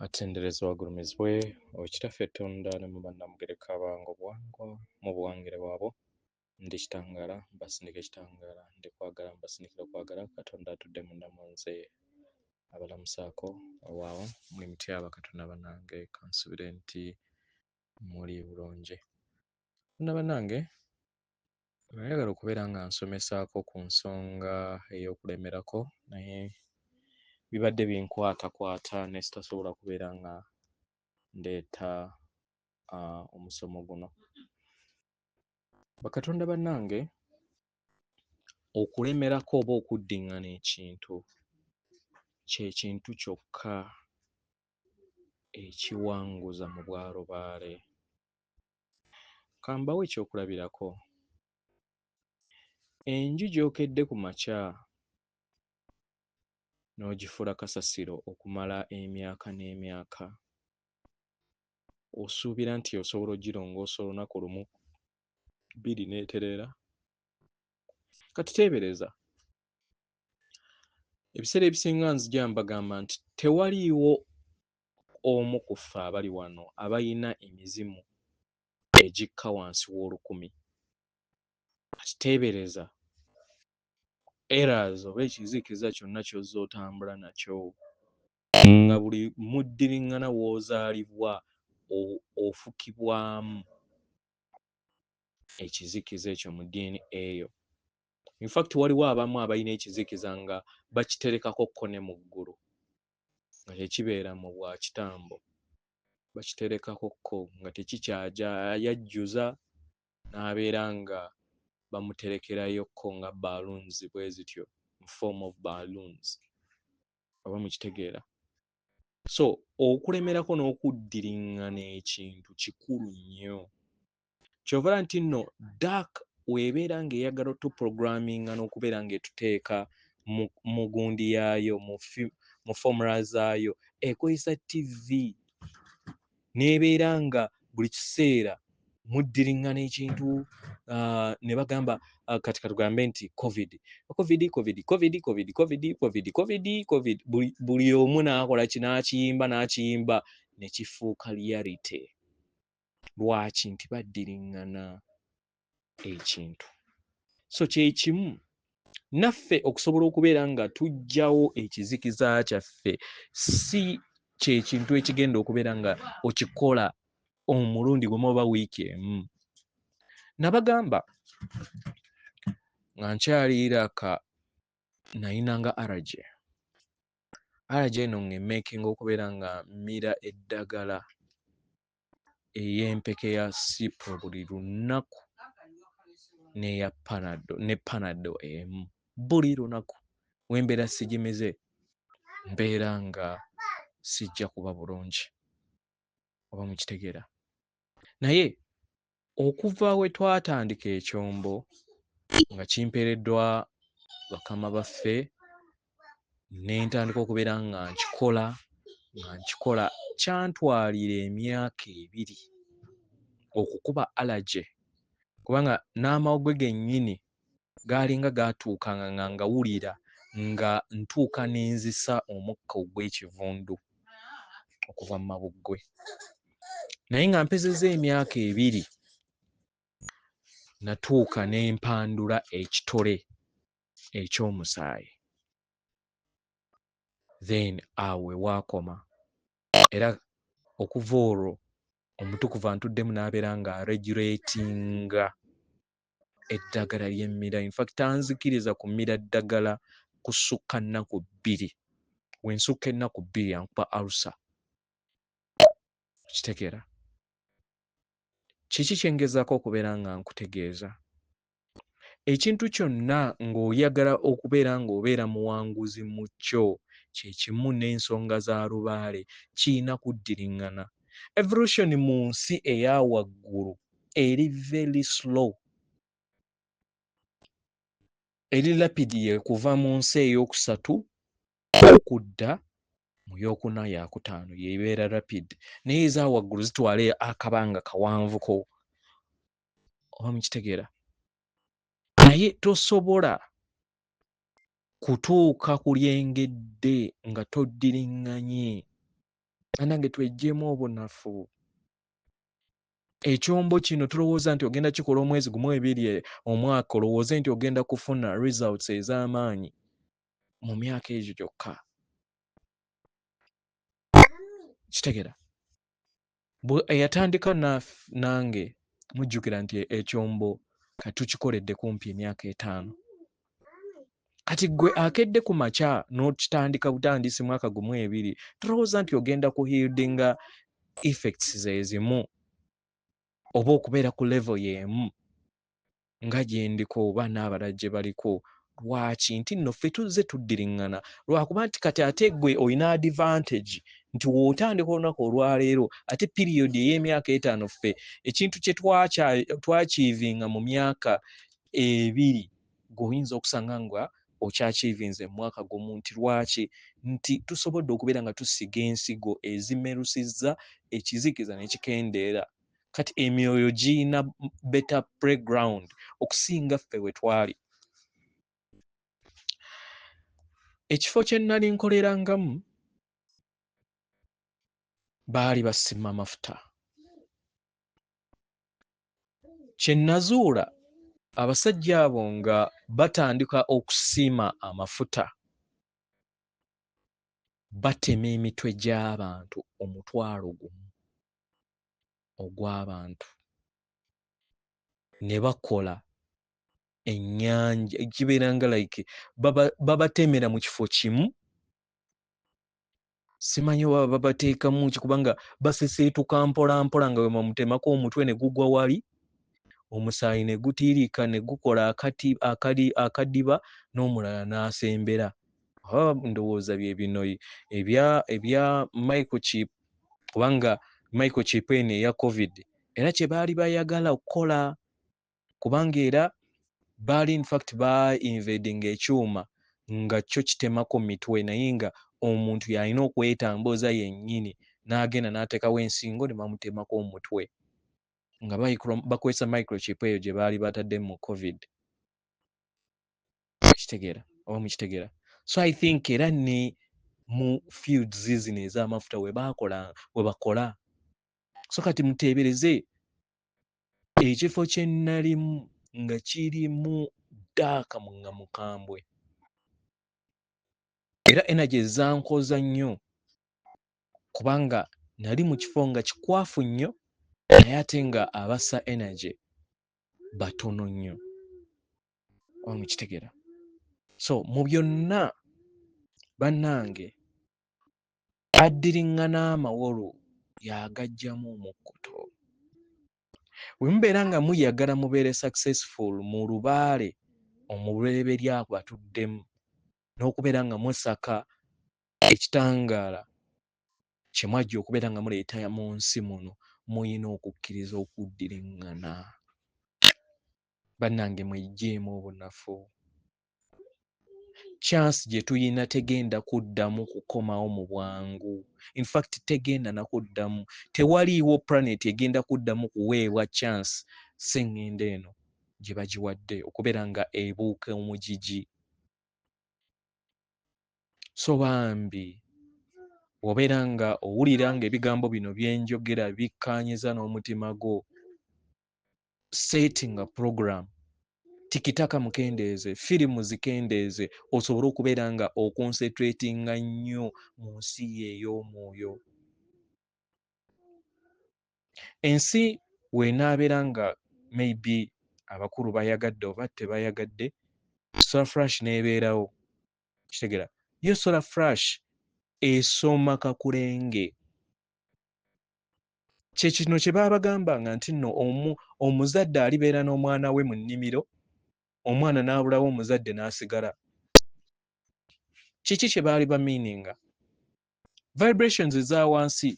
atenderezebwa agulumizibwe Owekitaffe Tonda ne mu bannamugereka abange obuwangwa mu buwangire bwabwe ndi Kitangaala mbasindika ekitangaala ndi kwagala mbasindikira okwagala Katonda atudde munda mu nze abalamusaako waawo muli mutyaba Katonda bannange kansubire nti muli bulungi. Bonna bannange nayagala okubeera nga nsomesaako ku nsonga ey'okulemerako naye bibadde binkwatakwata ne sitasobola kubeera nga ndeeta omusomo guno. Bakatonda bannange, okulemerako oba okuddiŋŋana ekintu kye kintu kyokka ekiwanguza mu bwalobaale. Kambawo ekyokulabirako. Enju gy'okedde ku makya n'ogifuula kasasiro okumala emyaka n'emyaka, osuubira nti osobola ogirongoosa olunaku lumu bbiri n'etereera? Kati teebereza, ebiseera ebisinga nzija mbagamba nti tewaliiwo omu ku ffe abali wano abayina emizimu egikka wansi w'olukumi. Kati teebereza errors oba ekizikiza kyonna ky'ozza otambula nakyo nga buli muddiriŋŋana w'ozaalibwa ofukibwamu ekizikiza ekyo mu DNA eyo. In fact waliwo abamu abalina ekizikiza nga bakiterekakokko ne mu ggulu nga tekibeera mu bwa kitambo, bakiterekakokko nga tekikyaja, yajjuza n'abeera nga bamuterekerayokko nga balloons bwe zityo, mu form of balloons, oba mukitegeera. So okulemerako n'okuddiriŋŋana ekintu kikulu nnyo. Ky'ovala nti nno dark weebeera ng'eyagala otuprogramminga n'okubeera ng'etuteeka mu gundi yaayo, mu formula zaayo, ekozesa TV n'ebeera nga buli kiseera muddiriŋŋana ekintu ne bagamba kati katugambe nti COVID. Buli omu n'akola n'akiyimba ne kifuuka reality. Lwaki? Nti baddiriŋŋana ekintu. So kye kimu naffe okusobola okubeera nga tuggyawo ekizikiza kyaffe, si kye kintu ekigenda okubeera nga okikola omulundi gumu oba wiiki emu. Nabagamba nga nkyali Iraka nayinanga allergy eno ng'emmeekinga okubeera nga mmira eddagala ey'empeke ya Cipro buli lunaku n'eya Panado emu buli lunaku. Wembeera sigimize mbeera nga sijja kuba bulungi, oba mukitegeera. Naye okuva we twatandika ekyombo nga kimpeereddwa bakama baffe, ne ntandika okubeera nga nkikola kyantwalira emyaka 2 okukuba allergy, kubanga n'amawogwe gennyini gaalinga gaatuukanga nga ngawulira nga ntuuka n'enzisa omukka ogw'ekivundu okuva mu mabugwe. Naye nga mpezezza emyaka 2 natuuka ne mpandula ekitole eky'omusaayi. Then awe waakoma. Era okuva olwo omutukuvu antuddemu n'abeera nga regulatinga eddagala ly'emmira. In fact tanzikiriza kummira ddagala kusukka nnaku 2. Wensukka ennaku 2 ankuba ulcer. Kitegeera? Kiki kye ngezaako okubeera nga nkutegeeza? Ekintu kyonna ng'oyagala okubeera ng'obeera muwanguzi mu kyo, kye kimu n'ensonga za lubaale, kiyina kuddiriŋŋana. Evolution mu nsi eya waggulu eri very slow, eri rapid kuva mu nsi ey'okusatu okudda mu y'okuna yakutaano yeebeera rapid, naye eza waggulu zitwala akabanga kawanvuko, oba mukitegeera. Naye tosobola kutuuka ku lyengedde nga toddiriŋŋanye Anange twejjeemu obunafu. Ekyombo kino tulowooza nti ogenda kikola omwezi gumu ebiri omwaka, olowooze nti ogenda kufuna results ez'amaanyi mu myaka egyo gyokka. Kitegera eyatandika nange mujjukira nti ekyombo kati tukikoledde kumpi emyaka 5. Kati gwe akedde ku makya n'okitandika butandisi mwaka gumu ebiri, tulowooza nti ogenda kuhildinga effects zezimu oba okubeera ku level y'emu nga gye ndiko oba n'abalala gye baliko. Lwaki? Nti nno ffe tuzze tuddiriŋŋana, lwakuba nti kati ate gwe olina advantage nti w'otandika olunaku olwaleero ate period ey'emyaka 5 ffe ekintu kye twachivinga mu myaka 2 gweoyinza okusanga nga okyachivinze mu mwaka gumu. Nti lwaki? Nti tusobodde okubeera nga tusiga ensigo ezimerusizza ekizikiza nekikendeera. Kati emyoyo giyina better playground okusinga ffe we twali. Ekifo kye nnali nkolerangamu baali basima amafuta. Kye nazuula abasajja abo nga batandika okusima amafuta, batema emitwe gy'abantu 1,000 ogw'abantu, ne bakola ennyanja ekibeera nga like babatemera mu kifo kimu. Simanyi baba babateekamu ki, kubanga baseseetuka mpola mpola nga bwe bamutemako omutwe ne gugwa wali, omusaayi ne gutiirika ne gukola akadiba n'omulala n'asembera. Ndowooza bye bino ebya microchip, kubanga microchip eno eya COVID era kye baali bayagala okukola, kubanga era baali in fact invading ekyuma nga kyo kitemako mitwe, naye nga omuntu yalina okwetambuza yennyini n'agenda n'ateekawo ensingo ne bamutemako omutwe nga bakozesa microchip eyo gye baali batadde mu COVID. Kitegeera oba mukitegeera? So I think era ne mu fields zino ez'amafuta we bakola. So kati muteebereze ekifo kye nnalimu nga kirimu ddaaka nga mukambwe, era energy zankoza nnyo kubanga nali mu kifo nga kikwafu nnyo naye ate nga abassa energy batono nnyo. Oba mukitegeera? So mu byonna bannange addiriŋŋana amawolu yagajjamu omukkuto. Bwe mubeera nga muyagala mubeere successful mu lubaale omubereberya batuddemu, n'okubeera nga musaka ekitangaala kye mwajja okubeera nga muleeta mu nsi muno, muyina okukkiriza okuddiriŋŋana. Bannange mwejjeemu obunafu. Chance gye tuyina tegenda kuddamu kukomawo mu bwangu. In fact tegenda na kuddamu. Tewaliiwo planet egenda kuddamu kuweebwa chance sengende eno gye bagiwadde okubeera nga ebuuka omugigi. So bambi obeera nga owulira nga ebigambo bino bye njogera bikkaanyiza n'omutima gwo, setting a program, tikitaka mukendeeze, firimu zikendeeze, osobole okubeera nga oconcentratinga nnyo mu nsi ey'omwoyo. Ensi weenaabeera nga maybe abakulu bayagadde oba tebayagadde, solar flash n'ebeerawo. Kitegeera? Yo solar flash esoma kakulenge. Kye kino kye baba bagambanga nti nno omuzadde alibeera n'omwana we mu nnimiro, omwana n'abulawo omuzadde n'asigala. Kiki kye baali bamiininga? Vibrations eza wansi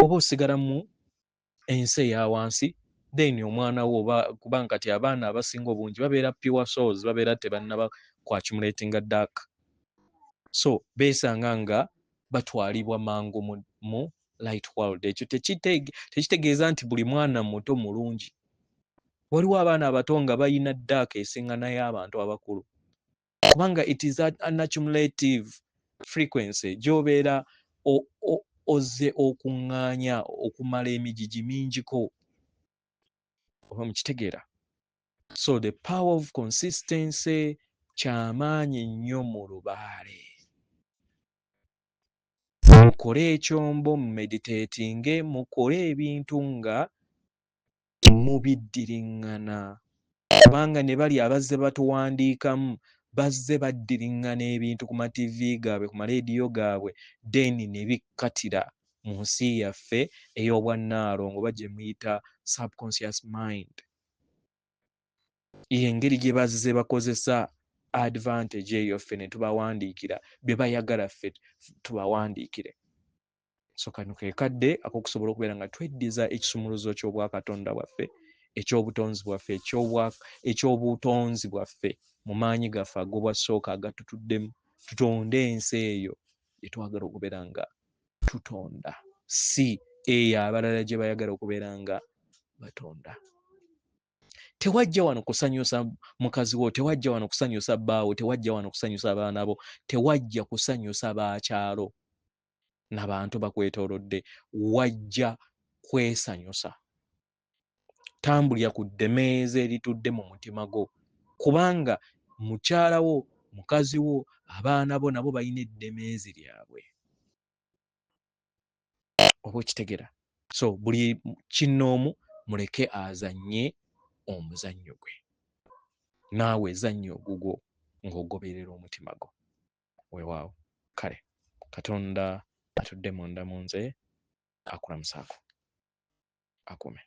oba osigala mu ensi eya wansi, then omwana wo kubanga kati abaana abasinga obungi babeera pure souls, babeera tebannaba kwakimulatinga dark. So beesanga nga batwalibwa mangu mu light world. Ekyo tekitegeeza nti buli mwana muto mulungi. Waliwo abaana abato nga bayina dark esingana y'abantu abakulu, kubanga it is an accumulative frequency gy'obeera ozze okuŋŋaanya okumala emigigi mingiko. Oba mukitegeera? So the power of consistency kyamaanyi nnyo mu lubaale. Mukole ekyombo, meditatinge, mukole ebintu nga mubiddiriŋŋana. Kubanga ne bali abazze batuwandiikamu bazze baddiriŋŋana ebintu ku mativi gaabwe, ku maleediyo gaabwe, then ne bikkatira mu nsi yaffe ey'obwannaalongo oba gye muyita subconscious mind. Y'engeri gye bazze bakozesa advantage eyo ffe ne tubawandiikira bye bayagala ffe tubawandiikire. So kano ke kadde ak'okusobola okubeera nga tweddiza ekisumuluzo ky'obwakatonda bwaffe, eky'obutonzi bwaffe, eky'obutonzi bwaffe mu maanyi gaffe ag'obwasooka agatutuddemu, tutonde ensi eyo gye twagala okubeera nga tutonda, si eyo abalala gye bayagala okubeera nga batonda. Tewajja wano kusanyusa mukazi wo, tewajja wano kusanyusa bbaawo, tewajja wano kusanyusa abaana bo, tewajja kusanyusa baakyalo n'abantu bakwetoolodde, wajja kwesanyusa. Tambulira ku ddemeeza eritudde mu mutima gwo, kubanga mukyala wo, mukazi wo, abaana bo nabo balina eddemeezi lyabwe. Oba okitegeera? So buli kinnoomu muleke azannye omuzannyo gwe, naawe ezannyo ogugwo ng'ogoberera omutima gwo. Weewaawo. Kale Katonda atudde munda mu nze akulamusaako, akume.